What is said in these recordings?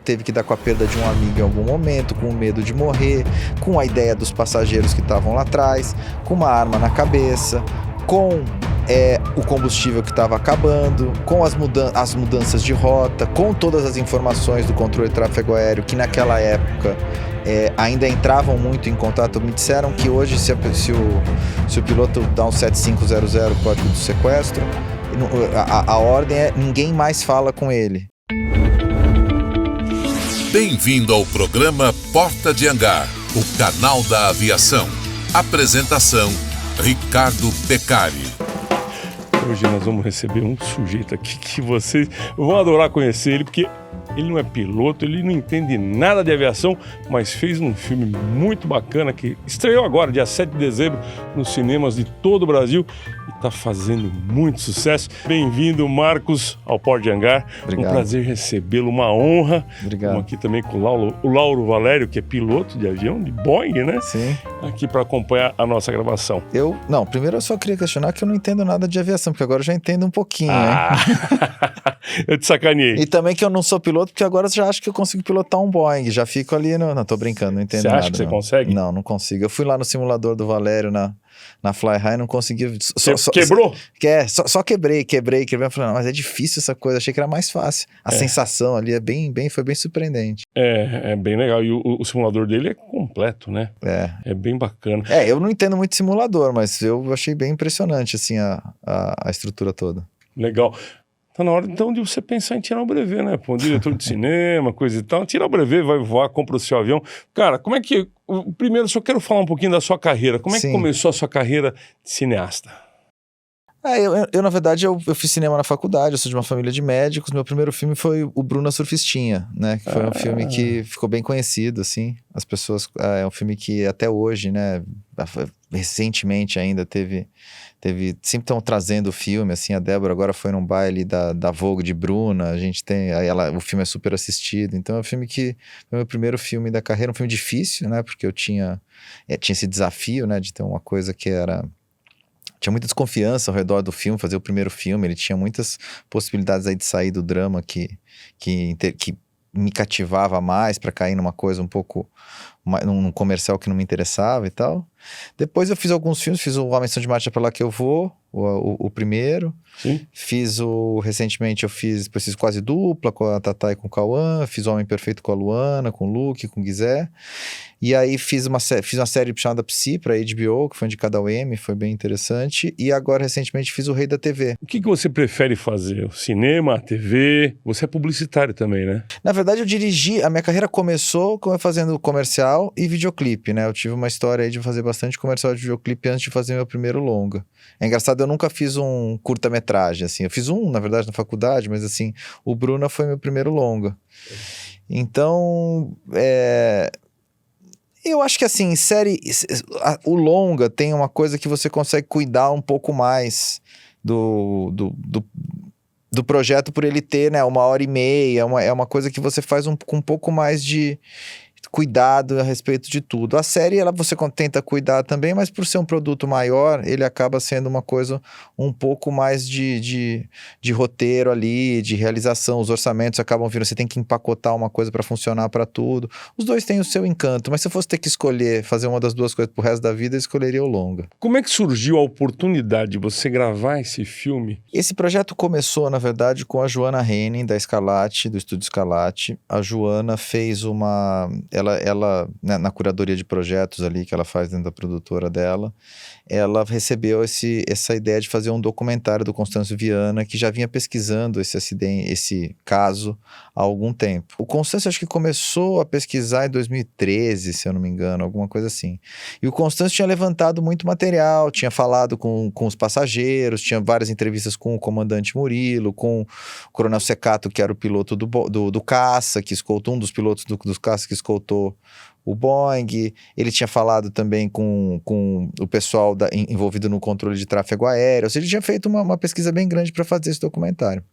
teve que dar com a perda de um amigo em algum momento, com o medo de morrer, com a ideia dos passageiros que estavam lá atrás, com uma arma na cabeça, com o combustível que estava acabando, com as mudanças de rota, com todas as informações do controle de tráfego aéreo, que naquela época ainda entravam muito em contato. Me disseram que hoje, se o piloto dá um 7500, código do sequestro, a ordem é ninguém mais fala com ele. Bem-vindo ao programa Porta de Hangar, o canal da aviação. Apresentação, Ricardo Beccari. Hoje nós vamos receber um sujeito aqui que vocês vão adorar conhecer ele, porque ele não é piloto, ele não entende nada de aviação, mas fez um filme muito bacana que estreou agora, dia 7 de dezembro, nos cinemas de todo o Brasil e está fazendo muito sucesso. Bem-vindo, Marcos, ao Porta de Hangar. Obrigado. Um prazer recebê-lo, uma honra. Obrigado. Estamos aqui também com o Lauro Valério, que é piloto de avião, de Boeing, né? Sim. Aqui para acompanhar a nossa gravação. Primeiro eu só queria questionar que eu não entendo nada de aviação, porque agora eu já entendo um pouquinho, né? Eu te sacaneei. E também que eu não sou piloto, porque agora eu já acho que eu consigo pilotar um Boeing. Já fico ali no... Não, tô brincando, não entendo nada. Você acha que você consegue? Não consigo. Eu fui lá no simulador do Valério na Fly High, não consegui... Quebrou? Só quebrei. Eu falei, não, mas é difícil essa coisa. Achei que era mais fácil. A sensação ali foi bem surpreendente. É bem legal. E o simulador dele é completo, né? É bem bacana. Eu não entendo muito de simulador, mas eu achei bem impressionante, assim, a estrutura toda. Legal. Tá na hora, então, de você pensar em tirar o brevet, né? Pô, um diretor de cinema, coisa e tal. Tira o brevet, vai voar, compra o seu avião. Cara, como é que... Primeiro, só quero falar um pouquinho da sua carreira. Como é que começou a sua carreira de cineasta? Eu na verdade, eu fiz cinema na faculdade, eu sou de uma família de médicos. Meu primeiro filme foi o Bruna Surfistinha, né? Que foi um filme que ficou bem conhecido, assim. As pessoas... É um filme que até hoje, né? Recentemente ainda teve sempre estão trazendo o filme, assim, a Débora agora foi num baile da Vogue de Bruna, a gente tem, o filme é super assistido, então é um filme que foi o meu primeiro filme da carreira, um filme difícil, né, porque eu tinha esse desafio, né, de ter uma coisa que tinha muita desconfiança ao redor do filme, fazer o primeiro filme, ele tinha muitas possibilidades aí de sair do drama que me cativava mais para cair numa coisa um pouco, num comercial que não me interessava e tal. Depois eu fiz alguns filmes, fiz o Homem São de Marte é pra lá que eu vou, o primeiro. Sim. Recentemente eu fiz Quase Dupla com a Tatá e com o Cauã, fiz O Homem Perfeito com a Luana, com o Luke, com o Guizé. E aí fiz uma série chamada Psi pra HBO, que foi indicada ao Emmy, foi bem interessante. E agora, recentemente, fiz o Rei da TV. O que você prefere fazer? O cinema, a TV? Você é publicitário também, né? Na verdade, a minha carreira começou fazendo comercial e videoclipe, né? Eu tive uma história aí de fazer bastante comercial de videoclipe antes de fazer meu primeiro longa. É engraçado, eu nunca fiz um curta-metragem, assim. Eu fiz na verdade, na faculdade, mas assim, o Bruna foi meu primeiro longa. Então, eu acho que assim, o longa tem uma coisa que você consegue cuidar um pouco mais do projeto por ele ter, né, 1h30, é uma coisa que você faz com um pouco mais de cuidado a respeito de tudo. A série, você tenta cuidar também, mas por ser um produto maior, ele acaba sendo uma coisa um pouco mais de roteiro ali, de realização. Os orçamentos acabam vindo, você tem que empacotar uma coisa para funcionar para tudo. Os dois têm o seu encanto, mas se eu fosse ter que escolher, fazer uma das duas coisas pro resto da vida, eu escolheria o longa. Como é que surgiu a oportunidade de você gravar esse filme? Esse projeto começou, na verdade, com a Joana Henning, da Escalate, do Estúdio Escalate. A Joana fez ela na curadoria de projetos ali, que ela faz dentro da produtora dela, ela recebeu essa ideia de fazer um documentário do Constâncio Viana, que já vinha pesquisando esse caso há algum tempo. O Constâncio acho que começou a pesquisar em 2013, se eu não me engano, alguma coisa assim. E o Constâncio tinha levantado muito material, tinha falado com os passageiros, tinha várias entrevistas com o comandante Murilo, com o coronel Secato, que era o piloto do caça, que escoltou um dos pilotos dos caça que escoltou o Boeing. Ele tinha falado também com o pessoal envolvido no controle de tráfego aéreo. Ou seja, ele tinha feito uma pesquisa bem grande para fazer esse documentário.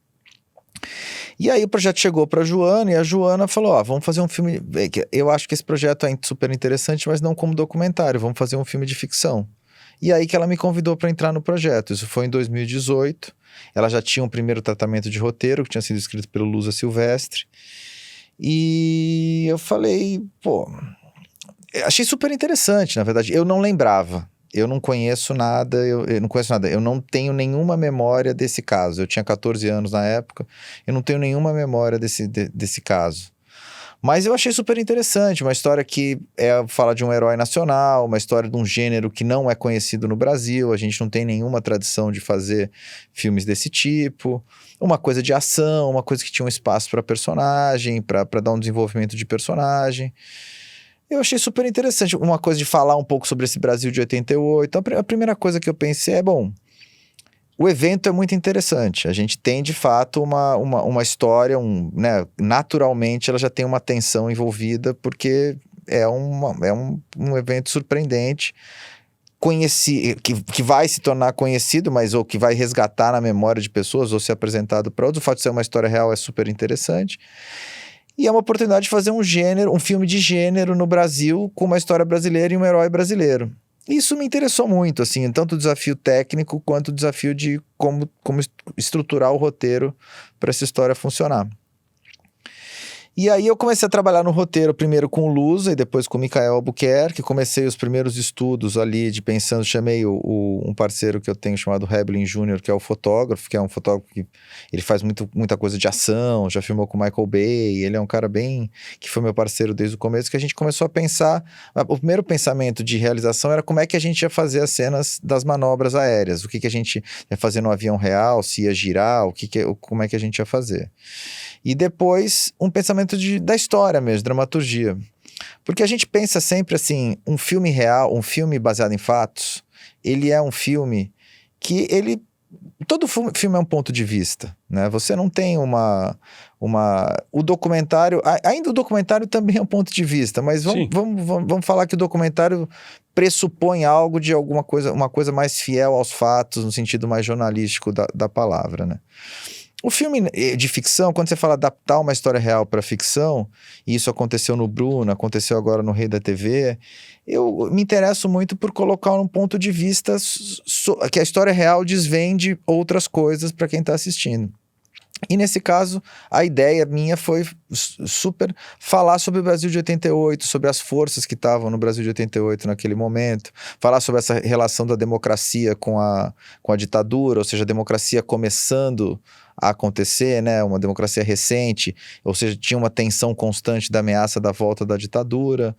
E aí o projeto chegou para a Joana, e a Joana falou, vamos fazer um filme, eu acho que esse projeto é super interessante, mas não como documentário, vamos fazer um filme de ficção. E aí que ela me convidou para entrar no projeto. Isso foi em 2018. Ela já tinha um primeiro tratamento de roteiro, que tinha sido escrito pelo Lusa Silvestre. E eu falei, pô, achei super interessante, na verdade. Eu não lembrava. Eu não conheço nada, eu não conheço nada. Eu não tenho nenhuma memória desse caso. Eu tinha 14 anos na época, eu não tenho nenhuma memória desse caso. Mas eu achei super interessante, uma história que fala de um herói nacional, uma história de um gênero que não é conhecido no Brasil, a gente não tem nenhuma tradição de fazer filmes desse tipo, uma coisa de ação, uma coisa que tinha um espaço para personagem, para dar um desenvolvimento de personagem. Eu achei super interessante, uma coisa de falar um pouco sobre esse Brasil de 88. Então, a primeira coisa que eu pensei é, bom, o evento é muito interessante. A gente tem, de fato, uma história, né, naturalmente ela já tem uma tensão envolvida, porque é um evento surpreendente, que vai se tornar conhecido, mas ou que vai resgatar na memória de pessoas, ou ser apresentado para outros. O fato de ser uma história real é super interessante. E é uma oportunidade de fazer um filme de gênero no Brasil, com uma história brasileira e um herói brasileiro. Isso me interessou muito, assim, tanto o desafio técnico quanto o desafio de como estruturar o roteiro para essa história funcionar. E aí eu comecei a trabalhar no roteiro, primeiro com o Lusa e depois com o Michael Albuquerque. Comecei os primeiros estudos ali chamei um parceiro que eu tenho chamado Heblin Jr., que é o fotógrafo, que é um fotógrafo que ele faz muita coisa de ação, já filmou com o Michael Bay, ele é um cara que foi meu parceiro desde o começo, que a gente começou a pensar, o primeiro pensamento de realização era como é que a gente ia fazer as cenas das manobras aéreas, o que a gente ia fazer no avião real, se ia girar, como é que a gente ia fazer. E depois, um pensamento da história mesmo, dramaturgia. Porque a gente pensa sempre assim, um filme real, um filme baseado em fatos, ele é um filme que todo filme é um ponto de vista, né? Você não tem o documentário, ainda o documentário também é um ponto de vista, mas vamos falar que o documentário pressupõe algo de alguma coisa, uma coisa mais fiel aos fatos, no sentido mais jornalístico da palavra, né? O filme de ficção, quando você fala adaptar uma história real para ficção, e isso aconteceu no Bruno, aconteceu agora no Rei da TV, eu me interesso muito por colocar um ponto de vista que a história real desvende outras coisas para quem está assistindo. E nesse caso, a ideia minha foi super falar sobre o Brasil de 88, sobre as forças que estavam no Brasil de 88 naquele momento, falar sobre essa relação da democracia com a ditadura, ou seja, a democracia começando a acontecer, né? Uma democracia recente, ou seja, tinha uma tensão constante da ameaça da volta da ditadura.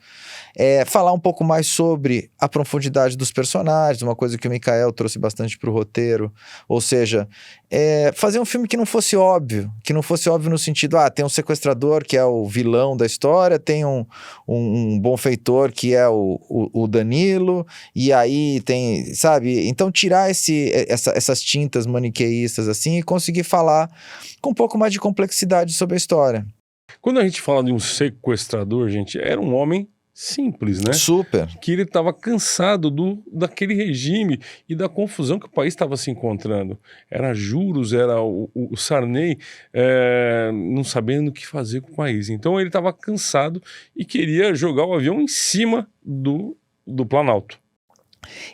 Falar um pouco mais sobre a profundidade dos personagens, uma coisa que o Michael trouxe bastante para o roteiro, ou seja, fazer um filme que não fosse óbvio no sentido, tem um sequestrador que é o vilão da história, tem um bonfeitor que é o Danilo, e aí tem, sabe? Então tirar essas tintas maniqueístas assim e conseguir falar com um pouco mais de complexidade sobre a história. Quando a gente fala de um sequestrador, gente, era um homem simples, né? Super. Que ele estava cansado daquele regime e da confusão que o país estava se encontrando. Era juros, era o Sarney não sabendo o que fazer com o país. Então ele estava cansado e queria jogar o avião em cima do Planalto.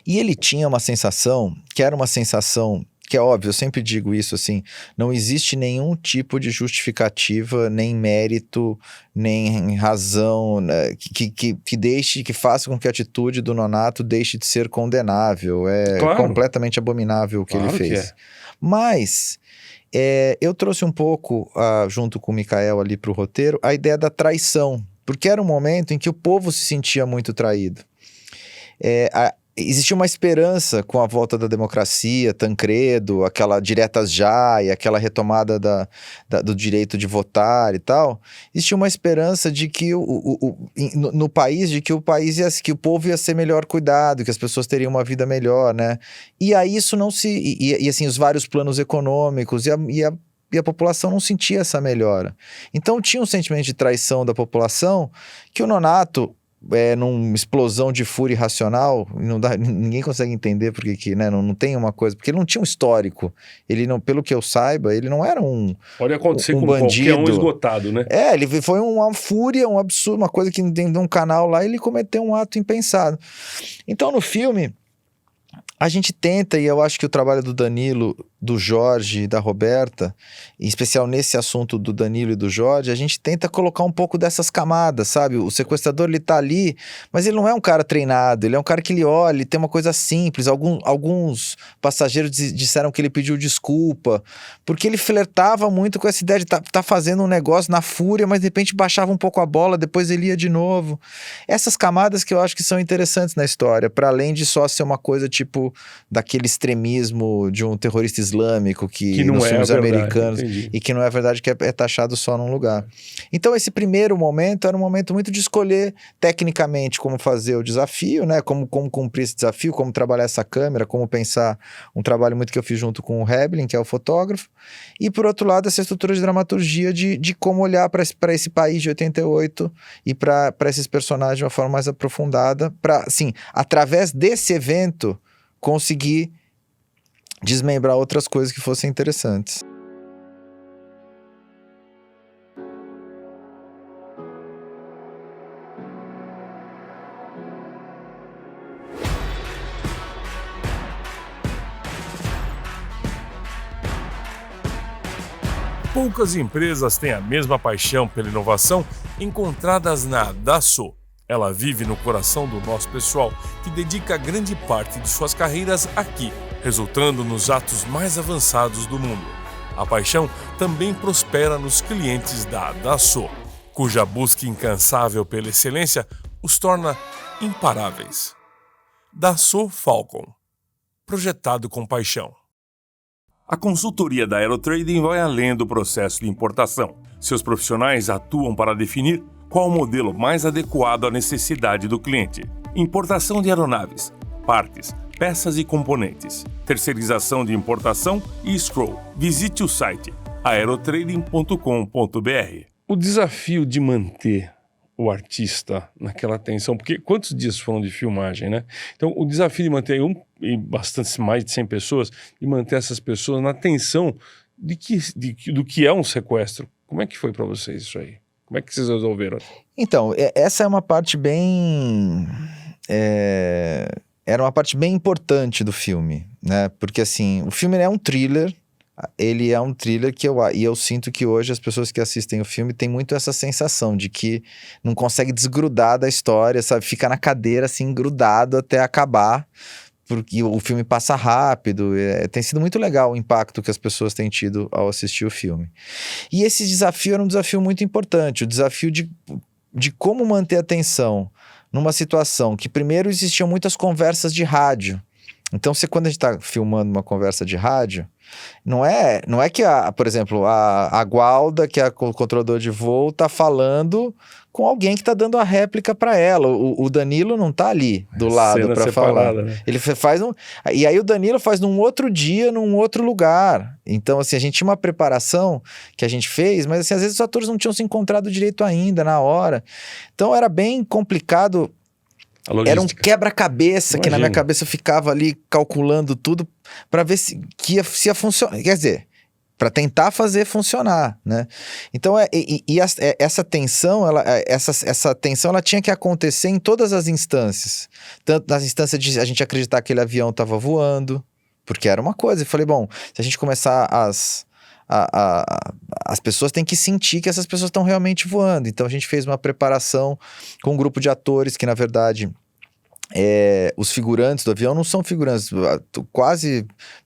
E ele tinha uma sensação, que era uma sensação que é óbvio, eu sempre digo isso assim, não existe nenhum tipo de justificativa, nem mérito, nem razão, né, que faça com que a atitude do Nonato deixe de ser condenável. Claro. Completamente abominável o que ele fez. Que Mas eu trouxe um pouco, junto com o Michael ali para o roteiro, a ideia da traição, porque era um momento em que o povo se sentia muito traído. Existia uma esperança com a volta da democracia, Tancredo, aquela diretas já e aquela retomada do direito de votar e tal. Existia uma esperança de que no país, que o povo ia ser melhor cuidado, que as pessoas teriam uma vida melhor, né? E aí isso não se... E assim, os vários planos econômicos e a população não sentia essa melhora. Então tinha um sentimento de traição da população que o Nonato... numa explosão de fúria irracional, ninguém consegue entender porque que, né, não tem uma coisa, porque ele não tinha um histórico, ele não, pelo que eu saiba, ele não era pode acontecer com bandido. Qualquer um esgotado, né? Ele foi uma fúria, um absurdo, uma coisa que dentro de um canal lá, ele cometeu um ato impensado. Então no filme, a gente tenta, e eu acho que o trabalho do Danilo do Jorge e da Roberta, em especial nesse assunto do Danilo e do Jorge, a gente tenta colocar um pouco dessas camadas, sabe? O sequestrador, ele tá ali, mas ele não é um cara treinado, ele é um cara que ele olha, ele tem uma coisa simples. Alguns passageiros disseram que ele pediu desculpa, porque ele flertava muito com essa ideia de tá fazendo um negócio na fúria, mas de repente baixava um pouco a bola, depois ele ia de novo. Essas camadas que eu acho que são interessantes na história, para além de só ser uma coisa tipo daquele extremismo de um terrorista islâmico que não nos é filmes verdade, americanos, entendi. e que não é verdade, que é taxado só num lugar. Então esse primeiro momento era um momento muito de escolher tecnicamente como fazer o desafio, né? Como cumprir esse desafio, como trabalhar essa câmera, como pensar um trabalho muito que eu fiz junto com o Heblin, que é o fotógrafo, e por outro lado essa estrutura de dramaturgia de como olhar para esse país de 88 e para esses personagens de uma forma mais aprofundada, para, assim, através desse evento conseguir desmembrar outras coisas que fossem interessantes. Poucas empresas têm a mesma paixão pela inovação encontradas na Dassault. Ela vive no coração do nosso pessoal, que dedica grande parte de suas carreiras aqui, resultando nos atos mais avançados do mundo. A paixão também prospera nos clientes da Dassault, cuja busca incansável pela excelência os torna imparáveis. Dassault Falcon, projetado com paixão. A consultoria da Aerotrading vai além do processo de importação. Seus profissionais atuam para definir qual o modelo mais adequado à necessidade do cliente. Importação de aeronaves, partes, peças e componentes, terceirização de importação e scroll. Visite o site aerotrading.com.br. O desafio de manter o artista naquela tensão, porque quantos dias foram de filmagem, né? Então, o desafio de manter bastante mais de 100 pessoas, e manter essas pessoas na tensão do que é um sequestro. Como é que foi para vocês isso aí? Como é que vocês resolveram? Então, essa é uma parte bem... Era uma parte bem importante do filme, né? Porque, assim, o filme é um thriller. Ele é um thriller que eu sinto que hoje as pessoas que assistem o filme têm muito essa sensação de que não consegue desgrudar da história, sabe? Fica na cadeira, assim, grudado até acabar, porque o filme passa rápido. Tem sido muito legal o impacto que as pessoas têm tido ao assistir o filme. E esse desafio era um desafio muito importante, o desafio de como manter a atenção numa situação que primeiro existiam muitas conversas de rádio. Então, quando a gente está filmando uma conversa de rádio, não é que, por exemplo, a Gualda, que é o controlador de voo, está falando com alguém que está dando a réplica para ela. O Danilo não está ali do lado para falar. Né? Ele faz e aí o Danilo faz num outro dia, num outro lugar. Então, assim, a gente tinha uma preparação que a gente fez, mas assim, às vezes os atores não tinham se encontrado direito ainda na hora. Então, era bem complicado. Era um quebra-cabeça que na minha cabeça eu ficava ali calculando tudo para ver se ia funcionar. Quer dizer, para tentar fazer funcionar, né? Então, essa tensão, essa tensão ela tinha que acontecer em todas as instâncias. Tanto nas instâncias de a gente acreditar que aquele avião estava voando, porque era uma coisa. Eu falei, bom, se a gente começar as pessoas têm que sentir que essas pessoas estão realmente voando. Então a gente fez uma preparação com um grupo de atores que, na verdade, os figurantes do avião não são figurantes, quase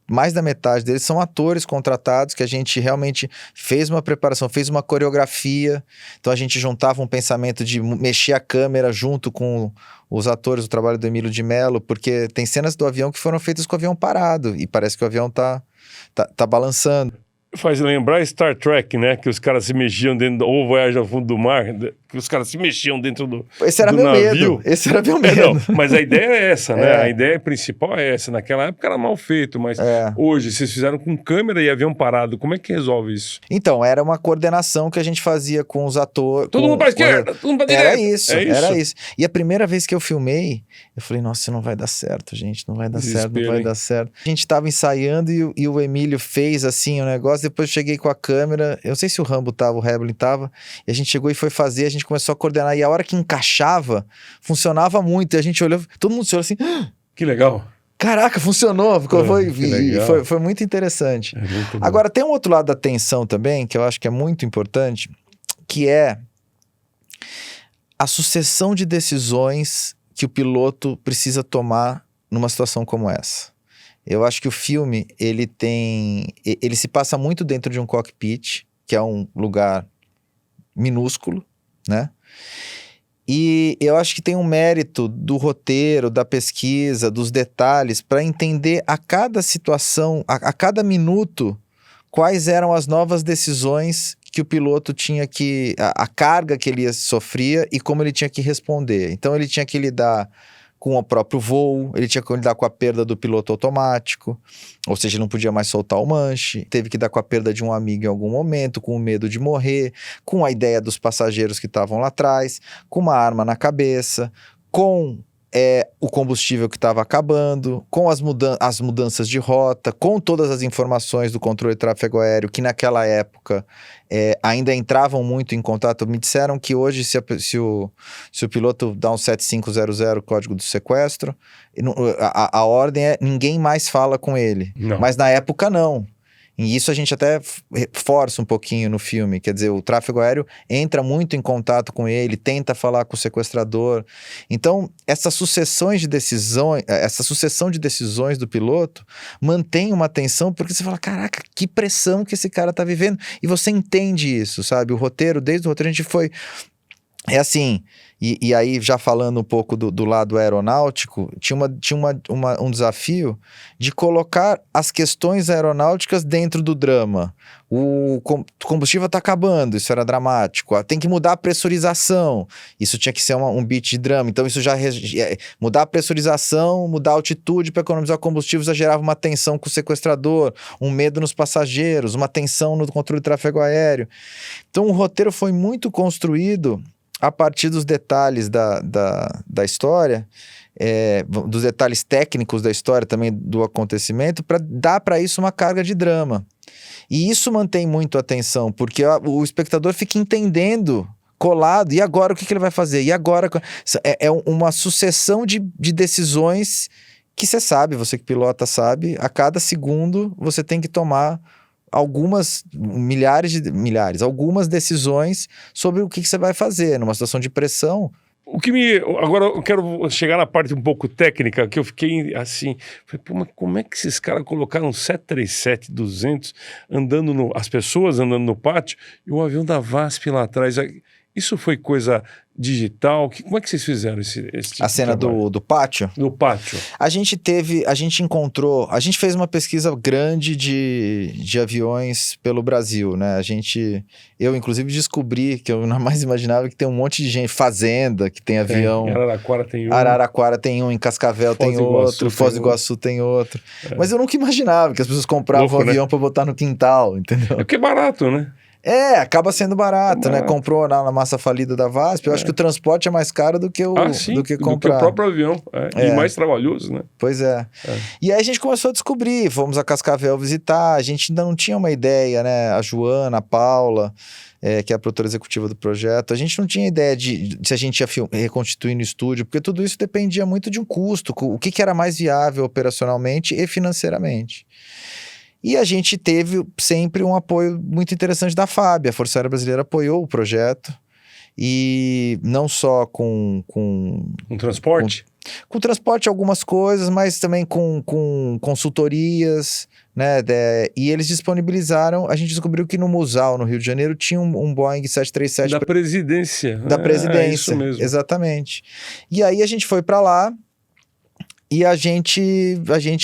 mais da metade deles são atores contratados, que a gente realmente fez uma preparação, fez uma coreografia. Então a gente juntava um pensamento de mexer a câmera junto com os atores, o trabalho do Emílio de Mello, porque tem cenas do avião que foram feitas com o avião parado e parece que o avião tá balançando. Faz lembrar Star Trek, né? Que os caras se mexiam dentro, ou Voyage ao Fundo do Mar, que os caras se mexiam dentro do Esse era meu navio. Medo. Esse era meu medo. Não, mas a ideia é essa, né? A ideia principal é essa. Naquela época era mal feito, mas hoje vocês fizeram com câmera e avião parado. Como é que resolve isso? Então, era uma coordenação que a gente fazia com os atores. Todo mundo pra esquerda, todo mundo pra direita. Era isso. E a primeira vez que eu filmei, eu falei, nossa, isso não vai dar certo, gente. Não vai dar certo, não vai dar certo. A gente tava ensaiando e o Emílio fez assim o negócio. Depois eu cheguei com a câmera. Eu não sei se o Rambo tava, o Heblin tava. E a gente chegou e foi fazer. A gente começou a coordenar. E a hora que encaixava, funcionava muito. E a gente olhou, todo mundo se olhou assim. Que legal. caraca, funcionou, Que legal. foi muito interessante. É muito bom. Agora, tem um outro lado da tensão também, que eu acho que é muito importante, que é a sucessão de decisões que o piloto precisa tomar numa situação como essa. Eu acho que o filme, ele se passa muito dentro de um cockpit, que é um lugar minúsculo, né? E eu acho que tem um mérito do roteiro, da pesquisa, dos detalhes, para entender a cada situação, a cada minuto, quais eram as novas decisões que o piloto tinha que... A carga que ele sofria e como ele tinha que responder. Então ele tinha que lidar com o próprio voo, ele tinha que lidar com a perda do piloto automático, ou seja, ele não podia mais soltar o manche, teve que lidar com a perda de um amigo em algum momento, com o medo de morrer, com a ideia dos passageiros que estavam lá atrás, com uma arma na cabeça, com o combustível que estava acabando, com as mudanças de rota, com todas as informações do controle de tráfego aéreo, que naquela época ainda entravam muito em contato. Me disseram que hoje, se o piloto dá um 7500, código do sequestro, a ordem é ninguém mais fala com ele. Não. Mas na época não. E isso a gente até força um pouquinho no filme, quer dizer, o tráfego aéreo entra muito em contato com ele, tenta falar com o sequestrador. Então, essa sucessão de decisões do piloto mantém uma tensão, porque você fala, caraca, que pressão que esse cara tá vivendo. E você entende isso, sabe? O roteiro, desde o roteiro a gente foi... É assim, e aí já falando um pouco do lado aeronáutico, tinha um desafio de colocar as questões aeronáuticas dentro do drama. O combustível está acabando, isso era dramático. Tem que mudar a pressurização, isso tinha que ser um beat de drama. Então isso já... mudar a pressurização, mudar a altitude para economizar combustível já gerava uma tensão com o sequestrador, um medo nos passageiros, uma tensão no controle de tráfego aéreo. Então o roteiro foi muito construído a partir dos detalhes da história, dos detalhes técnicos da história também do acontecimento, para dar para isso uma carga de drama. E isso mantém muito a atenção, porque o espectador fica entendendo, colado, e agora o que ele vai fazer? E agora? É uma sucessão de decisões que você sabe, você que pilota sabe, a cada segundo você tem que tomar algumas decisões sobre o que você vai fazer numa situação de pressão. Agora eu quero chegar na parte um pouco técnica, que eu fiquei assim, falei, pô, mas como é que esses caras colocaram um 737-200 as pessoas andando no pátio e o avião da VASP lá atrás? Isso foi coisa digital? Como é que vocês fizeram esse tipo a cena do pátio? Do pátio. A gente fez uma pesquisa grande de aviões pelo Brasil, né? Eu inclusive descobri, que eu jamais imaginava, que tem um monte de gente, fazenda, que tem avião. Em Araraquara tem um. Araraquara tem um, em Cascavel tem outro, Foz do Iguaçu tem outro. Mas eu nunca imaginava que as pessoas compravam um avião para botar no quintal, entendeu? É porque é barato, né? Acaba sendo barato, né? Comprou na massa falida da VASP. Eu acho que o transporte é mais caro do que comprar. Do que o próprio avião. E mais trabalhoso, né? Pois é. E aí a gente começou a descobrir. Fomos a Cascavel visitar. A gente ainda não tinha uma ideia, né? A Joana, a Paula, que é a produtora executiva do projeto. A gente não tinha ideia de se a gente ia reconstituir no estúdio, porque tudo isso dependia muito de um custo. O que era mais viável operacionalmente e financeiramente. E a gente teve sempre um apoio muito interessante da FAB. A Força Aérea Brasileira apoiou o projeto. E não só com transporte? Com transporte, algumas coisas, mas também com consultorias, né? E eles disponibilizaram... A gente descobriu que no Musal, no Rio de Janeiro, tinha um Boeing 737... Da presidência. Da presidência, isso mesmo. Exatamente. E aí a gente foi para lá, e a gente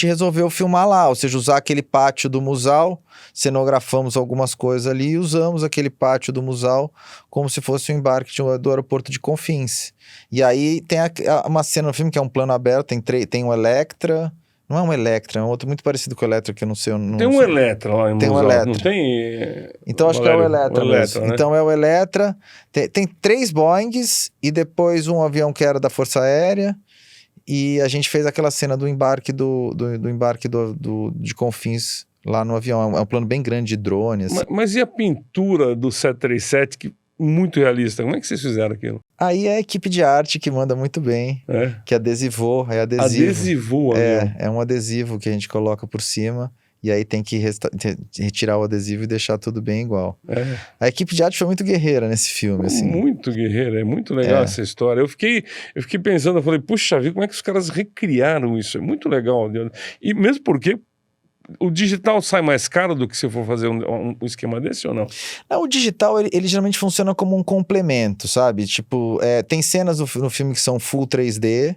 resolveu filmar lá, ou seja, usar aquele pátio do Musal, cenografamos algumas coisas ali e usamos aquele pátio do Musal como se fosse um embarque do aeroporto de Confins. E aí tem uma cena no filme que é um plano aberto, tem um Electra, não é um Electra, é um outro muito parecido com o Electra, que eu não sei. Tem um Electra lá em Musal. Tem um Electra. Não tem... Então acho que é o Electra mesmo. Né? Então é o Electra, tem 3 Boeings e depois um avião que era da Força Aérea. E a gente fez aquela cena do embarque de Confins lá no avião. É um plano bem grande de drone. Assim. Mas e a pintura do 737 que muito realista. Como é que vocês fizeram aquilo? Aí é a equipe de arte que manda muito bem, que adesivou, é adesivo. Adesivou, é um adesivo que a gente coloca por cima, e aí tem que retirar o adesivo e deixar tudo bem igual. A equipe de arte foi muito guerreira nesse filme, assim. Muito guerreira, é muito legal essa história. Eu fiquei pensando, eu falei, puxa vida, como é que os caras recriaram isso? É muito legal. E mesmo porque o digital sai mais caro do que se for fazer um esquema desse ou não? Não, o digital, ele geralmente funciona como um complemento, sabe? Tipo, tem cenas no filme que são full 3D,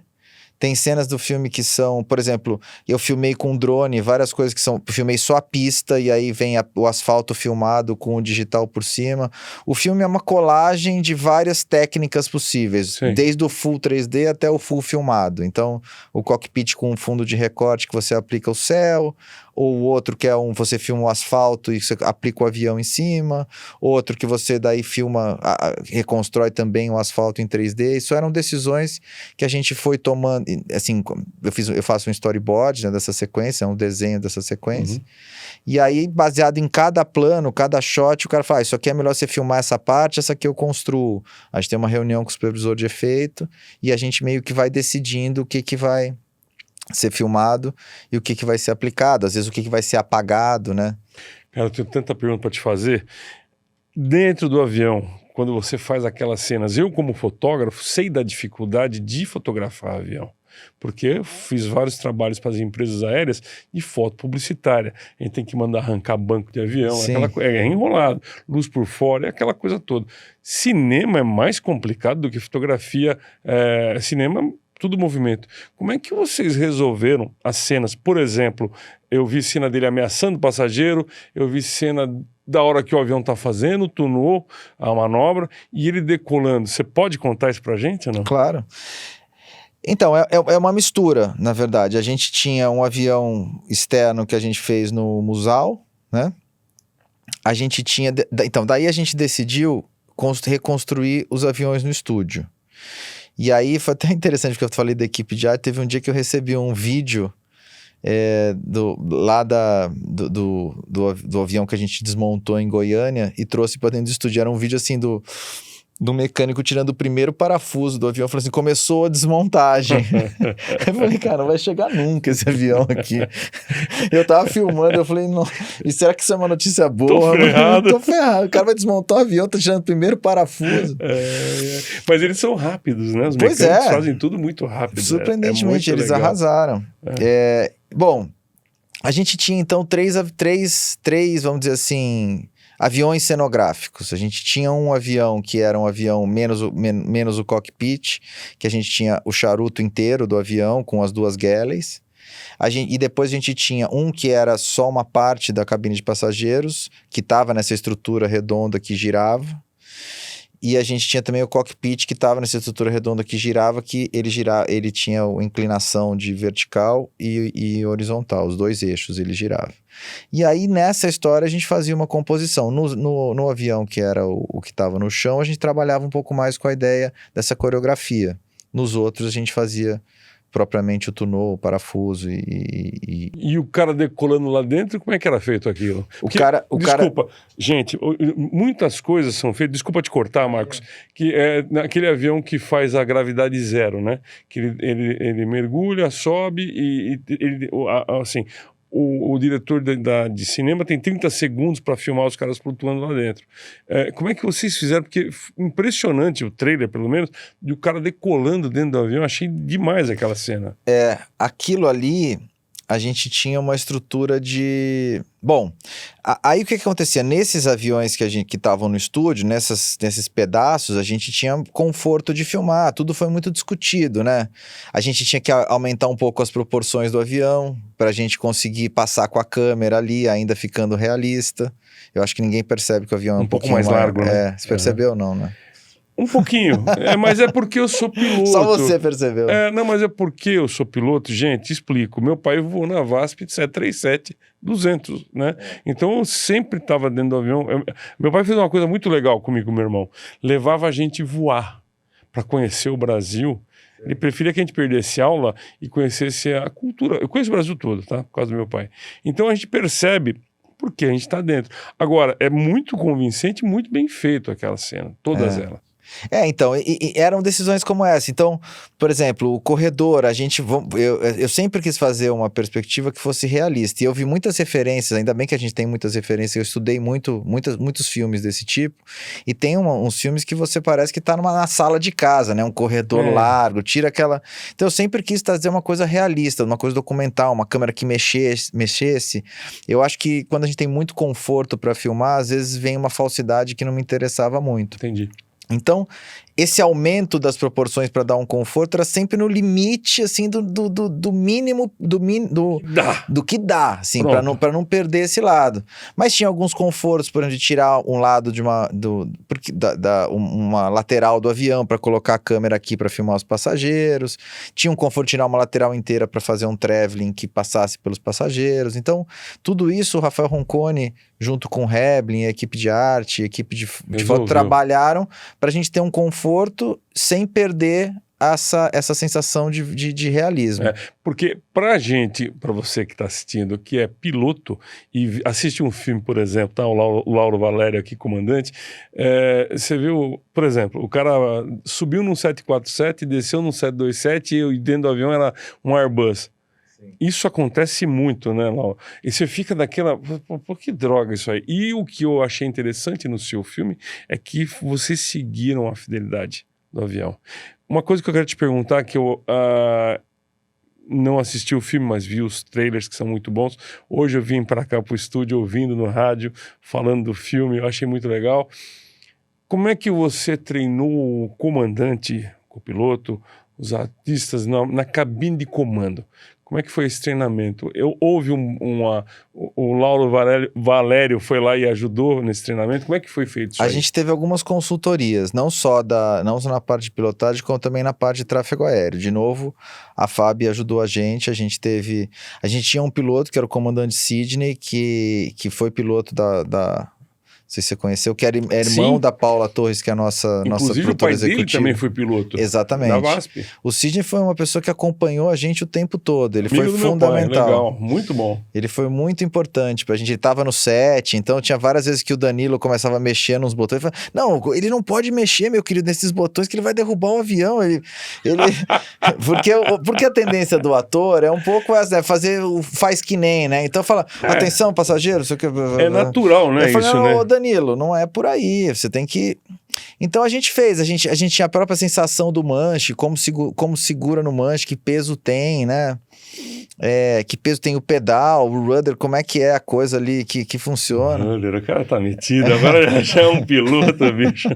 tem cenas do filme que são, por exemplo, eu filmei com drone, várias coisas que são, filmei só a pista e aí vem o asfalto filmado com o digital por cima. O filme é uma colagem de várias técnicas possíveis, desde o full 3D até o full filmado. Então, o cockpit com um fundo de recorte que você aplica o céu, ou o outro que é você filma o asfalto e você aplica o avião em cima, outro que você daí filma, reconstrói também o asfalto em 3D. Isso eram decisões que a gente foi tomando, assim, eu faço um storyboard, né, dessa sequência, um desenho dessa sequência, e aí baseado em cada plano, cada shot, o cara fala, isso aqui é melhor você filmar essa parte, essa aqui eu construo. A gente tem uma reunião com o supervisor de efeito e a gente meio que vai decidindo o que vai ser filmado e o que vai ser aplicado, às vezes o que vai ser apagado, né? Cara, eu tenho tanta pergunta para te fazer. Dentro do avião, quando você faz aquelas cenas, eu como fotógrafo sei da dificuldade de fotografar avião, porque eu fiz vários trabalhos para as empresas aéreas de foto publicitária. A gente tem que mandar arrancar banco de avião, é enrolado, luz por fora, é aquela coisa toda. Cinema é mais complicado do que fotografia, cinema tudo movimento. Como é que vocês resolveram as cenas? Por exemplo, eu vi cena dele ameaçando o passageiro, eu vi cena da hora que o avião está fazendo, tunou a manobra, e ele decolando. Você pode contar isso pra gente ou não? Claro. Então, é uma mistura, na verdade. A gente tinha um avião externo que a gente fez no Musal, né? A gente tinha... Então, daí a gente decidiu reconstruir os aviões no estúdio. E aí foi até interessante, porque eu falei da equipe de arte. Teve um dia que eu recebi um vídeo do avião que a gente desmontou em Goiânia e trouxe para dentro do estúdio. Era um vídeo assim do mecânico tirando o primeiro parafuso do avião. Falou assim, começou a desmontagem. Eu falei, cara, não vai chegar nunca esse avião aqui. Eu tava filmando, eu falei, não, e será que isso é uma notícia boa? Tô ferrado. O cara vai desmontar o avião, tá tirando o primeiro parafuso. Mas eles são rápidos, né? Os mecânicos fazem tudo muito rápido. Surpreendentemente, eles arrasaram. Bom, a gente tinha então três, vamos dizer assim, aviões cenográficos. A gente tinha um avião que era um avião menos o cockpit, que a gente tinha o charuto inteiro do avião com as duas galleys. E depois a gente tinha um que era só uma parte da cabine de passageiros, que estava nessa estrutura redonda que girava. E a gente tinha também o cockpit que estava nessa estrutura redonda que girava, que ele tinha a inclinação de vertical e horizontal, os dois eixos ele girava. E aí nessa história a gente fazia uma composição. No avião que era o que estava no chão, a gente trabalhava um pouco mais com a ideia dessa coreografia. Nos outros a gente fazia propriamente o tunou, o parafuso E o cara decolando lá dentro, como é que era feito aquilo? Desculpa, gente, muitas coisas são feitas, desculpa te cortar, Marcos, que é naquele avião que faz a gravidade zero, né? Que ele mergulha, sobe e assim... O diretor de cinema tem 30 segundos para filmar os caras flutuando lá dentro. Como é que vocês fizeram? Porque impressionante o trailer, pelo menos, de o cara decolando dentro do avião. Achei demais aquela cena. Aquilo ali, a gente tinha uma estrutura de... Bom, aí o que acontecia? Nesses aviões que estavam no estúdio, nesses pedaços, a gente tinha conforto de filmar, tudo foi muito discutido, né? A gente tinha que aumentar um pouco as proporções do avião, para a gente conseguir passar com a câmera ali, ainda ficando realista. Eu acho que ninguém percebe que o avião é um pouco mais largo, né? Você percebeu ou não, né? Um pouquinho, mas é porque eu sou piloto. Só você percebeu. Não, mas é porque eu sou piloto, gente, explico. Meu pai voou na VASP de 737-200, né? Então eu sempre estava dentro do avião. Meu pai fez uma coisa muito legal comigo, meu irmão. Levava a gente voar para conhecer o Brasil. Ele preferia que a gente perdesse aula e conhecesse a cultura. Eu conheço o Brasil todo, tá? Por causa do meu pai. Então a gente percebe... porque a gente está dentro. Agora, é muito convincente, muito bem feito aquela cena, todas elas. Então, eram decisões como essa. Então, por exemplo, o corredor, eu sempre quis fazer uma perspectiva que fosse realista. E eu vi muitas referências, ainda bem que a gente tem muitas referências, eu estudei muitos filmes desse tipo. E tem uns filmes que você parece que tá na sala de casa, né? Um corredor largo, tira aquela... Então, eu sempre quis trazer uma coisa realista, uma coisa documental, uma câmera que mexesse. Eu acho que quando a gente tem muito conforto para filmar, às vezes vem uma falsidade que não me interessava muito. Entendi. Então, esse aumento das proporções para dar um conforto era sempre no limite, assim, do mínimo, do que dá, assim, para não perder esse lado. Mas tinha alguns confortos, por exemplo, de tirar um lado de uma lateral do avião para colocar a câmera aqui para filmar os passageiros. Tinha um conforto de tirar uma lateral inteira para fazer um traveling que passasse pelos passageiros. Então, tudo isso o Rafael Roncone, junto com o Heblin, a equipe de arte, a equipe de foto, trabalharam para a gente ter um conforto sem perder essa sensação de realismo. Porque pra gente, pra você que tá assistindo, que é piloto e assiste um filme, por exemplo, tá, o Lauro Valério aqui, comandante, você viu, por exemplo, o cara subiu num 747, desceu num 727 e dentro do avião era um Airbus. Isso acontece muito, né, Laura? E você fica daquela... Pô, que droga isso aí. E o que eu achei interessante no seu filme é que vocês seguiram a fidelidade do avião. Uma coisa que eu quero te perguntar, que eu não assisti o filme, mas vi os trailers que são muito bons. Hoje eu vim para cá pro estúdio ouvindo no rádio, falando do filme, eu achei muito legal. Como é que você treinou o comandante, o piloto, os artistas na cabine de comando? Como é que foi esse treinamento? Houve o Lauro Valério foi lá e ajudou nesse treinamento? Como é que foi feito isso A aí? gente teve algumas consultorias, não só na parte de pilotagem, como também na parte de tráfego aéreo. De novo, a FAB ajudou a gente tinha um piloto que era o comandante Sidney, que foi piloto não sei se você conheceu, que era irmão da Paula Torres, que é a nossa Inclusive, produtora o pai dele executiva. também foi piloto. Exatamente. Da VASP. O Sidney foi uma pessoa que acompanhou a gente o tempo todo. Ele Amigo foi do meu fundamental. pai, legal, muito bom. Ele foi muito importante pra gente. Ele tava no set, então tinha várias vezes que o Danilo começava a mexer nos botões. Ele falava, não, ele não pode mexer, meu querido, nesses botões que ele vai derrubar o avião. Porque a tendência do ator é um pouco essa, né? Faz que nem, né? Então fala, atenção, passageiro. É natural, né? Eu falei, isso, não, né? Ô Danilo, não é por aí. Você tem que... Então a gente tinha a própria sensação do manche, como segura no manche, que peso tem, né? Que peso tem o pedal, o rudder, como é que é a coisa ali que funciona. O cara tá metido, agora já é um piloto, bicho.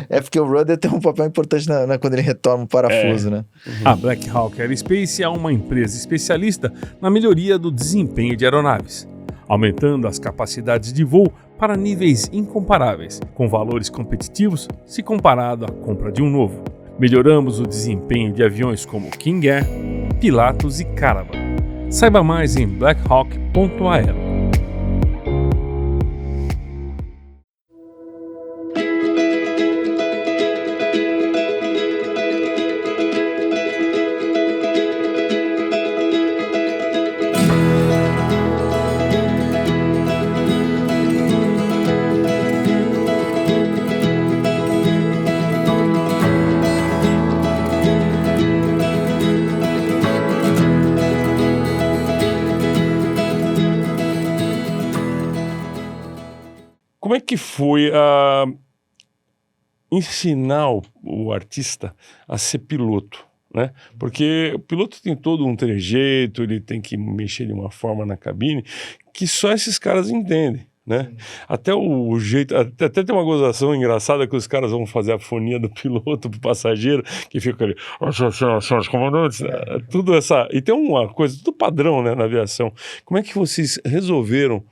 É porque o rudder tem um papel importante quando ele retorna o parafuso, né? A Black Hawk Aerospace é uma empresa especialista na melhoria do desempenho de aeronaves, aumentando as capacidades de voo para níveis incomparáveis, com valores competitivos se comparado à compra de um novo. Melhoramos o desempenho de aviões como King Air, Pilatus e Caravan. Saiba mais em blackhawk.aero. Como é que foi ensinar o artista a ser piloto, né? Porque o piloto tem todo um trejeito, ele tem que mexer de uma forma na cabine que só esses caras entendem, né? Até o jeito, até tem uma gozação engraçada que os caras vão fazer a fonia do piloto pro passageiro, que fica ali, senhores comandantes, tudo essa... E tem uma coisa, tudo padrão, né, na aviação. Como é que vocês resolveram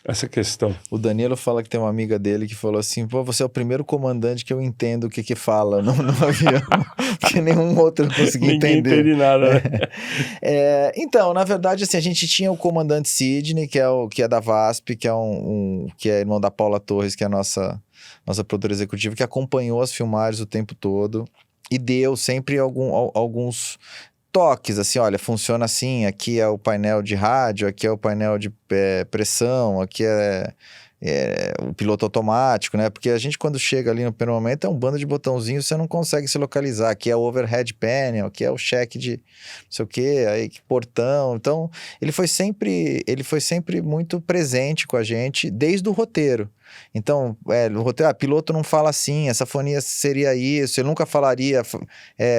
essa questão? O Danilo fala que tem uma amiga dele que falou assim, pô, você é o primeiro comandante que eu entendo o que fala no avião, porque nenhum outro conseguia entender. Ninguém entende nada, né? Então, na verdade, assim, a gente tinha o comandante Sidney, que é da VASP, que é irmão da Paula Torres, que é a nossa produtora executiva, que acompanhou as filmagens o tempo todo e deu sempre alguns toques, assim, olha, funciona assim, aqui é o painel de rádio, aqui é o painel de pressão, aqui é o piloto automático, né? Porque a gente, quando chega ali no primeiro momento, é um bando de botãozinhos, você não consegue se localizar. Aqui é o overhead panel, aqui é o check de não sei o quê, aí portão. Então, ele foi sempre muito presente com a gente, desde o roteiro. Então, o roteiro, piloto não fala assim, essa fonia seria isso, ele nunca falaria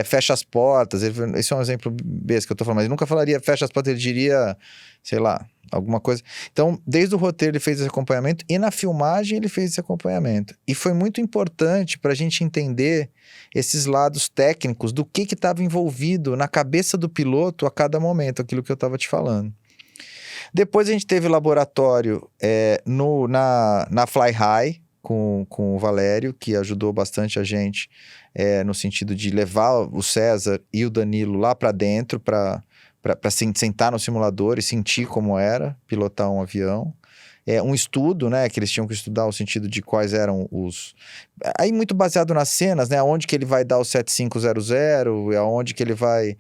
fecha as portas, esse é um exemplo besta que eu tô falando, mas ele nunca falaria fecha as portas, ele diria, sei lá, alguma coisa. Então, desde o roteiro ele fez esse acompanhamento e na filmagem ele fez esse acompanhamento. E foi muito importante para a gente entender esses lados técnicos do que estava envolvido na cabeça do piloto a cada momento, aquilo que eu estava te falando. Depois a gente teve laboratório na Fly High com o Valério, que ajudou bastante a gente no sentido de levar o César e o Danilo lá para dentro para sentar no simulador e sentir como era pilotar um avião. Um estudo, né, que eles tinham que estudar o sentido de quais eram os... Aí muito baseado nas cenas, né, aonde que ele vai dar o 7500, aonde que ele vai...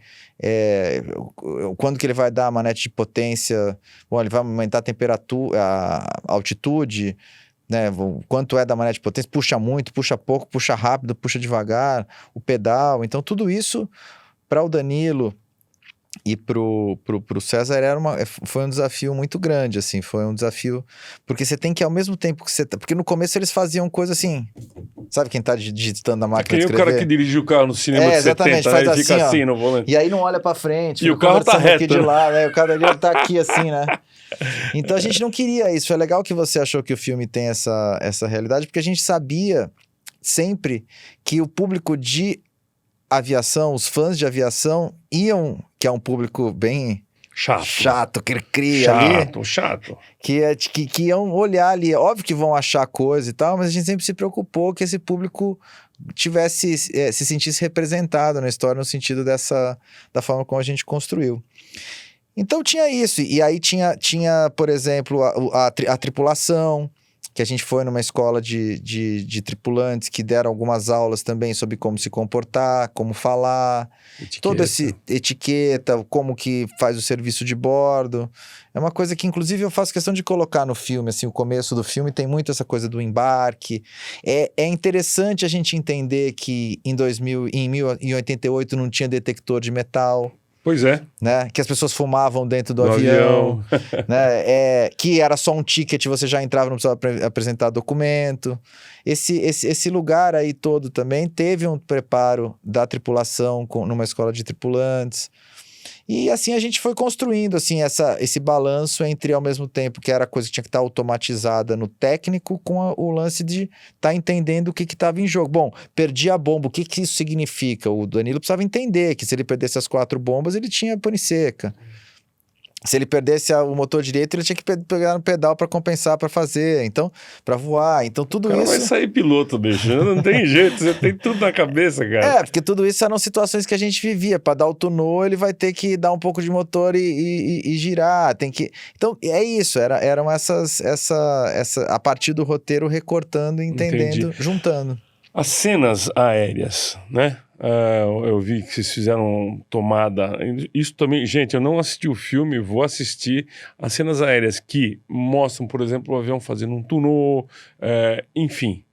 quando que ele vai dar a manete de potência, bom, ele vai aumentar a temperatura, a altitude, né, quanto é da manete de potência, puxa muito, puxa pouco, puxa rápido, puxa devagar, o pedal, então tudo isso para o Danilo e pro César foi um desafio muito grande, assim, foi um desafio, porque você tem que ao mesmo tempo que porque no começo eles faziam coisa assim, sabe quem tá digitando na máquina de escrever? O cara que dirige o carro no cinema de exatamente, 70, faz né? Ele fica assim no volante. E aí não olha pra frente, e o carro tá reto, aqui de lá, né? O cara ali tá aqui assim, né? Então a gente não queria isso, é legal que você achou que o filme tem essa realidade, porque a gente sabia sempre que o público de aviação, os fãs de aviação que é um público bem chato que ele cria chato, que iam olhar ali, óbvio que vão achar coisa e tal, mas a gente sempre se preocupou que esse público se sentisse representado na história no sentido da forma como a gente construiu. Então tinha isso, e aí tinha por exemplo, a tripulação, que a gente foi numa escola de tripulantes que deram algumas aulas também sobre como se comportar, como falar, toda essa etiqueta, como que faz o serviço de bordo. É uma coisa que, inclusive, eu faço questão de colocar no filme, assim, o começo do filme tem muito essa coisa do embarque. É interessante a gente entender que em 1988 não tinha detector de metal. Pois é. Né? Que as pessoas fumavam dentro do avião. Né? Que era só um ticket, você já entrava, não precisava apresentar documento. Esse lugar aí todo também teve um preparo da tripulação numa escola de tripulantes. E assim a gente foi construindo assim, esse balanço entre, ao mesmo tempo, que era coisa que tinha que estar automatizada no técnico, com o lance de estar entendendo o que estava em jogo. Bom, perdi a bomba, o que isso significa? O Danilo precisava entender que se ele perdesse as 4 bombas, ele tinha pane seca. Se ele perdesse o motor direito, ele tinha que pegar no pedal para compensar, para fazer, então, para voar. Então, tudo isso... vai sair piloto, bicho. Não tem jeito, você tem tudo na cabeça, cara. Porque tudo isso eram situações que a gente vivia. Para dar o tunô, ele vai ter que dar um pouco de motor e girar. Tem que... Então, é isso. Eram a partir do roteiro, recortando, entendendo, juntando. As cenas aéreas, né? Eu vi que vocês fizeram tomada. Isso também, gente, eu não assisti o filme, vou assistir as cenas aéreas que mostram, por exemplo, o avião fazendo um tunô, enfim.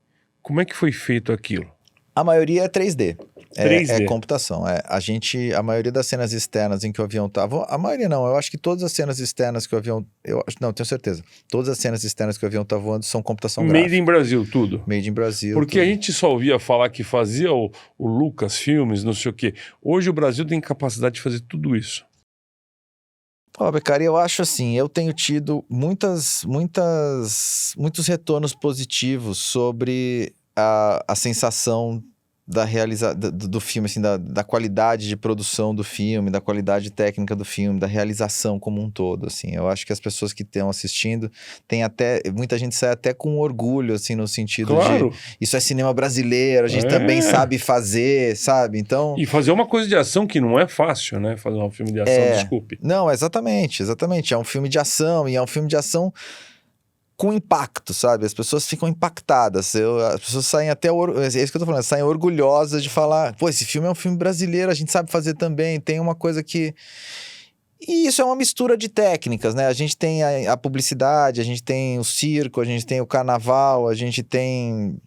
Como é que foi feito aquilo? A maioria é 3D. 3D. É computação. A maioria das cenas externas em que o avião estava... A maioria não, eu acho que todas as cenas externas que o avião... Não, tenho certeza. Todas as cenas externas que o avião está voando são computação gráfica. Made in Brasil, tudo. Made in Brasil. Porque tudo. A gente só ouvia falar que fazia o Lucas Filmes, não sei o quê. Hoje o Brasil tem capacidade de fazer tudo isso. Beccari, eu acho assim, eu tenho tido muitos retornos positivos sobre a sensação do filme, assim, da qualidade de produção do filme, da qualidade técnica do filme, da realização como um todo, assim. Eu acho que as pessoas que estão assistindo muita gente sai até com orgulho, assim, no sentido de isso é cinema brasileiro, a gente também sabe fazer, sabe? Então... E fazer uma coisa de ação que não é fácil, né? Fazer um filme de ação, desculpe. Não, exatamente. É um filme de ação, e é um filme de ação com impacto, sabe? As pessoas ficam impactadas. As pessoas saem até... É isso que eu tô falando. Saem orgulhosas de falar... Pô, esse filme é um filme brasileiro. A gente sabe fazer também. Tem uma coisa que... E isso é uma mistura de técnicas, né? A gente tem a publicidade, a gente tem o circo, a gente tem o carnaval, a gente tem...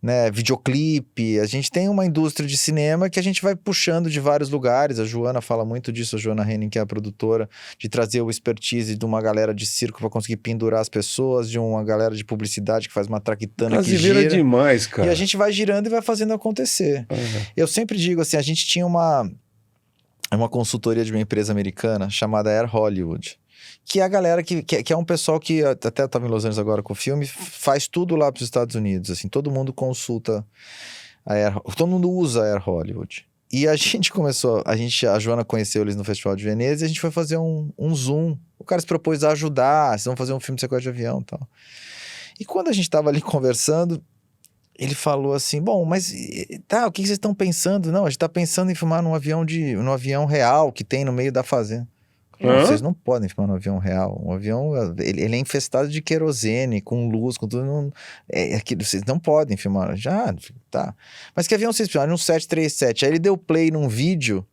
né, videoclipe, a gente tem uma indústria de cinema que a gente vai puxando de vários lugares. A Joana fala muito disso, a Joana Henning, que é a produtora, de trazer o expertise de uma galera de circo para conseguir pendurar as pessoas, de uma galera de publicidade que faz uma traquitana que Brasileira gira. demais, cara. E a gente vai girando e vai fazendo acontecer. Eu sempre digo assim, a gente tinha uma consultoria de uma empresa americana chamada Air Hollywood, que é a galera que é um pessoal que, até eu estava em Los Angeles agora com o filme, faz tudo lá para os Estados Unidos, assim, todo mundo consulta todo mundo usa a Air Hollywood. E a gente começou, a Joana conheceu eles no Festival de Veneza e a gente foi fazer um Zoom. O cara se propôs a ajudar, vocês vão fazer um filme de sequestro de avião e tal. E quando a gente estava ali conversando, ele falou assim, bom, mas tá, o que vocês estão pensando? Não, a gente está pensando em filmar num avião real que tem no meio da fazenda. Não, vocês não podem filmar no avião real. Um avião, ele é infestado de querosene, com luz, com tudo. Vocês não podem filmar. Já, tá. Mas que avião vocês filmaram? Um 737. Aí ele deu play num vídeo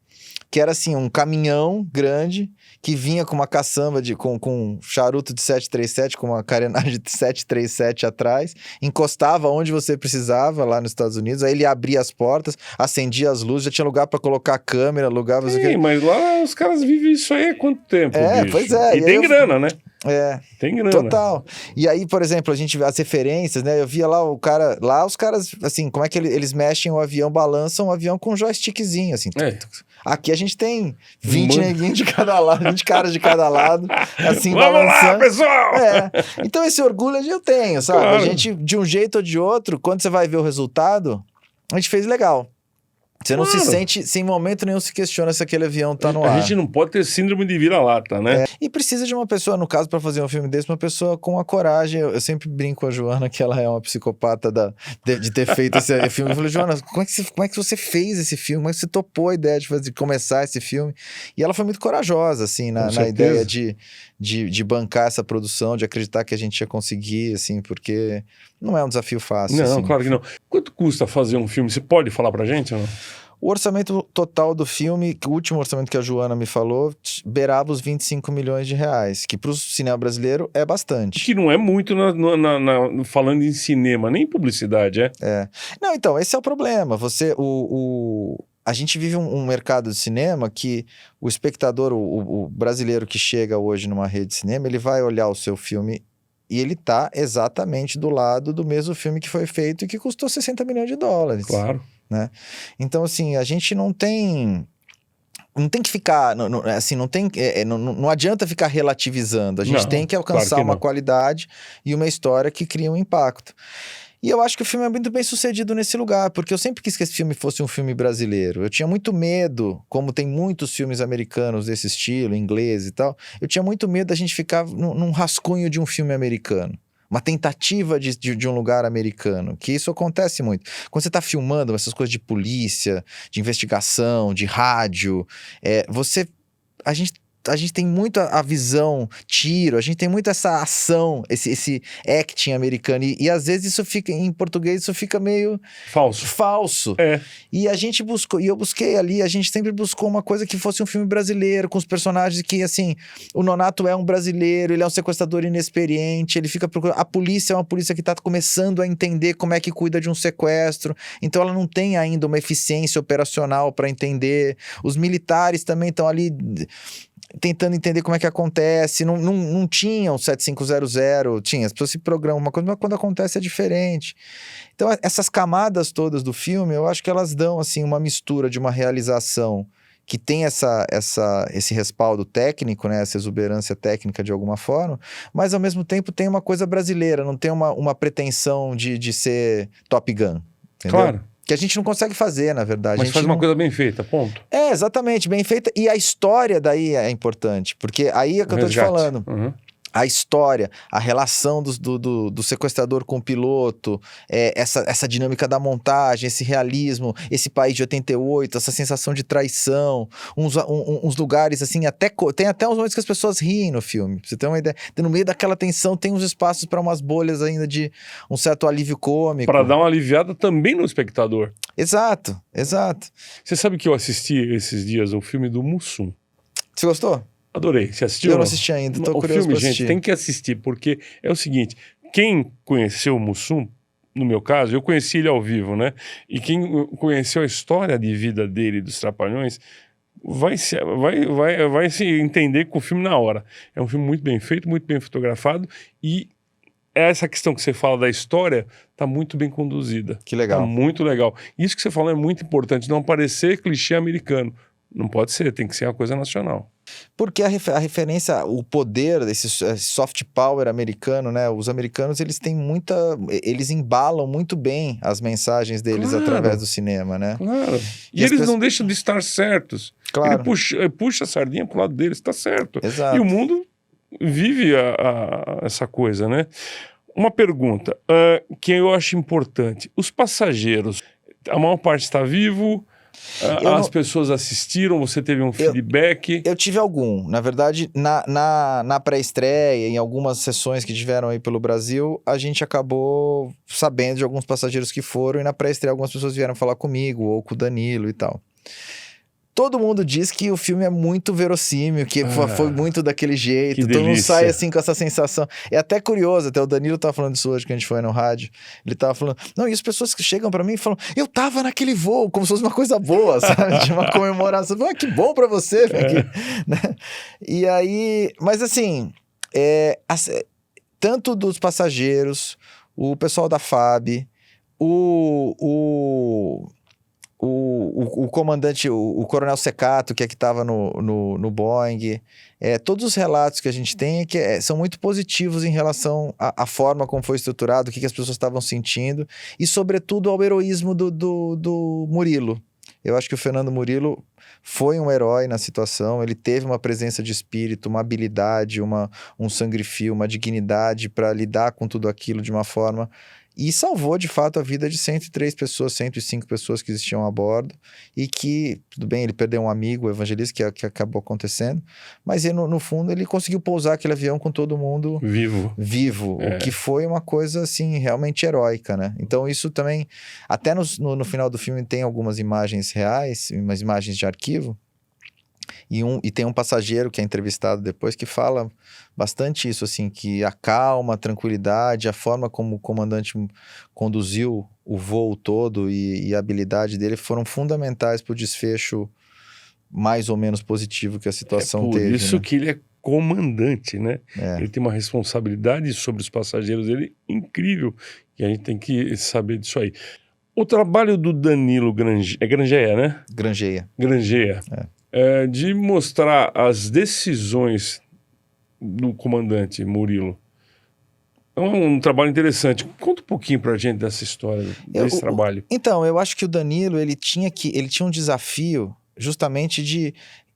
que era assim, um caminhão grande que vinha com uma caçamba com um charuto de 737, com uma carenagem de 737 atrás, encostava onde você precisava lá nos Estados Unidos, aí ele abria as portas, acendia as luzes, já tinha lugar para colocar a câmera, lugar... Sim, mas lá os caras vivem isso aí há quanto tempo, bicho? Pois é. E tem grana, né? Tem grana. Total. E aí, por exemplo, a gente vê as referências, né? Eu via lá os caras, assim, como é que eles mexem o avião, balançam o avião com um joystickzinho, assim. Aqui a gente tem 20 neguinhos de cada lado, 20 caras de cada lado, assim, Vamos balançando. lá, pessoal! Então esse orgulho eu tenho, sabe? Claro. A gente, de um jeito ou de outro, quando você vai ver o resultado, a gente fez legal. Você não se sente, sem momento nenhum se questiona se aquele avião tá no ar. A gente não pode ter síndrome de vira-lata, né? E precisa de uma pessoa, no caso, para fazer um filme desse, uma pessoa com a coragem. Eu sempre brinco com a Joana que ela é uma psicopata de ter feito esse filme. Eu falei, Joana, como é que você fez esse filme? Como é que você topou a ideia de começar esse filme? E ela foi muito corajosa, assim, na ideia de bancar essa produção, de acreditar que a gente ia conseguir, assim, porque não é um desafio fácil. Não, assim. claro que não. Quanto custa fazer um filme? Você pode falar pra gente ou não? O orçamento total do filme, o último orçamento que a Joana me falou, beirava os 25 milhões de reais, que para o cinema brasileiro é bastante. Que não é muito falando em cinema, nem em publicidade, Não, então, esse é o problema. A gente vive um mercado de cinema que o espectador, o brasileiro que chega hoje numa rede de cinema, ele vai olhar o seu filme e ele tá exatamente do lado do mesmo filme que foi feito e que custou 60 milhões de dólares. Claro. Né? Então, assim, a gente não tem que ficar, não adianta ficar relativizando, a gente tem que alcançar uma qualidade e uma história que cria um impacto. E eu acho que o filme é muito bem sucedido nesse lugar, porque eu sempre quis que esse filme fosse um filme brasileiro. Eu tinha muito medo, como tem muitos filmes americanos desse estilo, inglês e tal, eu tinha muito medo da gente ficar num rascunho de um filme americano. Uma tentativa de um lugar americano, que isso acontece muito. Quando você está filmando essas coisas de polícia, de investigação, de rádio, a gente tem muito a visão tiro, a gente tem muito essa ação, esse acting americano, e às vezes isso fica, em português, isso fica meio... Falso. E a gente buscou, e eu busquei ali, a gente sempre buscou uma coisa que fosse um filme brasileiro, com os personagens que, assim, o Nonato é um brasileiro, ele é um sequestrador inexperiente, ele fica procurando... A polícia é uma polícia que está começando a entender como é que cuida de um sequestro, então ela não tem ainda uma eficiência operacional para entender. Os militares também estão ali... tentando entender como é que acontece, não tinha o 7500, tinha, as pessoas se programam uma coisa, mas quando acontece é diferente. Então essas camadas todas do filme, eu acho que elas dão assim uma mistura de uma realização que tem esse respaldo técnico, né, essa exuberância técnica de alguma forma, mas ao mesmo tempo tem uma coisa brasileira, não tem uma pretensão de ser Top Gun, entendeu? Claro. Que a gente não consegue fazer, na verdade. Mas faz uma coisa bem feita, ponto. Exatamente, bem feita. E a história daí é importante. Porque aí é que eu tô te falando. a história, a relação do sequestrador com o piloto, essa dinâmica da montagem, esse realismo, esse país de 88, essa sensação de traição, uns lugares assim, tem até uns momentos que as pessoas riem no filme, pra você ter uma ideia. No meio daquela tensão tem uns espaços para umas bolhas ainda de um certo alívio cômico. Para dar uma aliviada também no espectador. Exato. Você sabe que eu assisti esses dias um filme do Mussum. Você gostou? Adorei. Você assistiu? Eu não assisti ainda, tô curioso filme, pra assistir. gente, tem que assistir, porque é o seguinte, quem conheceu o Mussum, no meu caso, eu conheci ele ao vivo, né? E quem conheceu a história de vida dele, dos Trapalhões, vai se entender com o filme na hora. É um filme muito bem feito, muito bem fotografado, e essa questão que você fala da história tá muito bem conduzida. Que legal. Tá muito legal. Isso que você falou é muito importante, não parecer clichê americano. Não pode ser, tem que ser uma coisa nacional. Porque a referência, o poder desse soft power americano, né? Os americanos, eles embalam muito bem as mensagens deles através do cinema, né? Claro. E eles não deixam de estar certos. Claro. Ele puxa a sardinha pro lado deles, tá certo. Exato. E o mundo vive essa coisa, né? Uma pergunta que eu acho importante. Os passageiros, a maior parte está vivo... As pessoas assistiram, você teve um feedback? Eu tive algum. Na verdade, na pré-estreia, em algumas sessões que tiveram aí pelo Brasil, a gente acabou sabendo de alguns passageiros que foram, e na pré-estreia algumas pessoas vieram falar comigo, ou com o Danilo e tal. Todo mundo diz que o filme é muito verossímil, que foi muito daquele jeito. Todo mundo sai assim com essa sensação. É até curioso, até o Danilo tava falando disso hoje, que a gente foi no rádio. Ele tava falando, não, e as pessoas que chegam pra mim e falam, eu tava naquele voo, como se fosse uma coisa boa, sabe? De uma comemoração. Que bom pra você, né? E aí, mas assim, tanto dos passageiros, o pessoal da FAB, o comandante, o coronel Secato, que estava no Boeing, todos os relatos que a gente tem são muito positivos em relação à forma como foi estruturado, o que as pessoas estavam sentindo, e sobretudo ao heroísmo do Murilo. Eu acho que o Fernando Murilo foi um herói na situação, ele teve uma presença de espírito, uma habilidade, um sangue frio, uma dignidade para lidar com tudo aquilo de uma forma... E salvou, de fato, a vida de 103 pessoas, 105 pessoas que existiam a bordo. E que, tudo bem, ele perdeu um amigo, o evangelista, que acabou acontecendo. Mas ele, no fundo, ele conseguiu pousar aquele avião com todo mundo vivo. O que foi uma coisa, assim, realmente heróica, né? Então, isso também... Até no final do filme tem algumas imagens reais, umas imagens de arquivo. E tem um passageiro que é entrevistado depois que fala bastante isso, assim, que a calma, a tranquilidade, a forma como o comandante conduziu o voo todo e a habilidade dele foram fundamentais para o desfecho mais ou menos positivo que a situação teve. Por isso, né? Que ele é comandante, né? É. Ele tem uma responsabilidade sobre os passageiros dele incrível, e a gente tem que saber disso aí. O trabalho do Danilo Grangeia, né? Grangeia. De mostrar as decisões do comandante Murilo. É um trabalho interessante. Conta um pouquinho pra gente dessa história, desse trabalho. Então, eu acho que o Danilo, ele tinha um desafio justamente de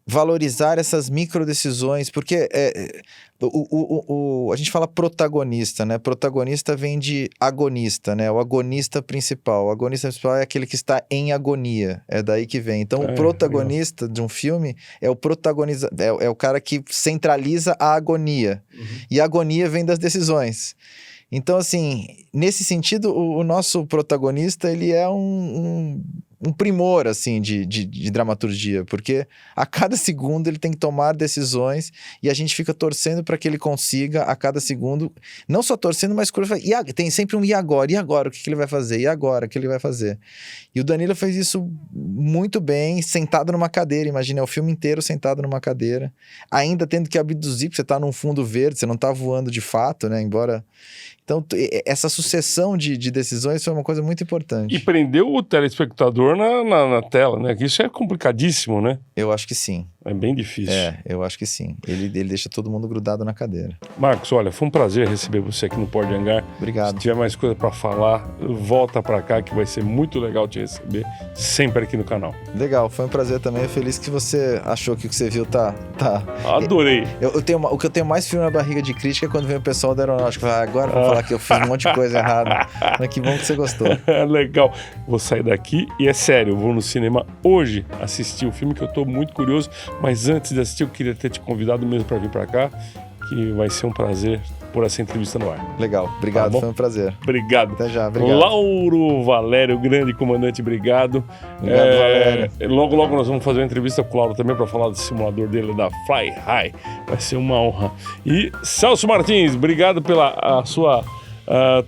valorizar essas micro decisões, porque a gente fala protagonista, né? Protagonista vem de agonista, né? O agonista principal. O agonista principal é aquele que está em agonia. É daí que vem. Então, o protagonista de um filme é o cara que centraliza a agonia. Uhum. E a agonia vem das decisões. Então, assim, nesse sentido, o nosso protagonista, ele é um primor, assim, de dramaturgia, porque a cada segundo ele tem que tomar decisões e a gente fica torcendo para que ele consiga, a cada segundo, não só torcendo, mas tem sempre um e agora? E agora? O que ele vai fazer? E agora? O que ele vai fazer? E o Danilo fez isso muito bem, sentado numa cadeira, imagina, é o filme inteiro sentado numa cadeira, ainda tendo que abduzir, porque você tá num fundo verde, você não tá voando de fato, né, embora... Então, essa sucessão de decisões foi uma coisa muito importante. E prendeu o telespectador na tela, né? Isso é complicadíssimo, né? Eu acho que sim. É bem difícil. Eu acho que sim. Ele deixa todo mundo grudado na cadeira. Marcos, olha, foi um prazer receber você aqui no Pode de Hangar. Obrigado. Se tiver mais coisa para falar, volta para cá que vai ser muito legal te receber sempre aqui no canal. Legal, foi um prazer também. Feliz que você achou que o que você viu tá... Adorei. O que eu tenho mais frio na barriga de crítica é quando vem o pessoal da aeronáutica. Agora vou falar que eu fiz um monte de coisa errada. Mas que bom que você gostou. Legal. Vou sair daqui e é sério, eu vou no cinema hoje assistir o filme que eu tô muito curioso, mas antes de assistir eu queria ter te convidado mesmo para vir para cá, que vai ser um prazer por essa entrevista no ar. Legal, obrigado, Tá, foi um prazer. Obrigado. Até já, obrigado. Lauro Valério, grande comandante, obrigado. Obrigado, Valério. Logo nós vamos fazer uma entrevista com o Lauro também para falar do simulador dele da Fly High. Vai ser uma honra. E Celso Martins, obrigado pela sua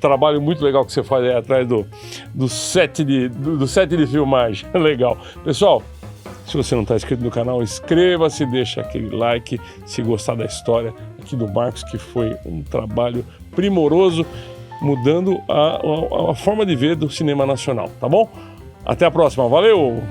trabalho muito legal que você faz aí atrás do set de filmagem. Legal. Pessoal, se você não está inscrito no canal, inscreva-se, deixa aquele like, se gostar da história aqui do Marcos, que foi um trabalho primoroso, mudando a forma de ver do cinema nacional, tá bom? Até a próxima, valeu!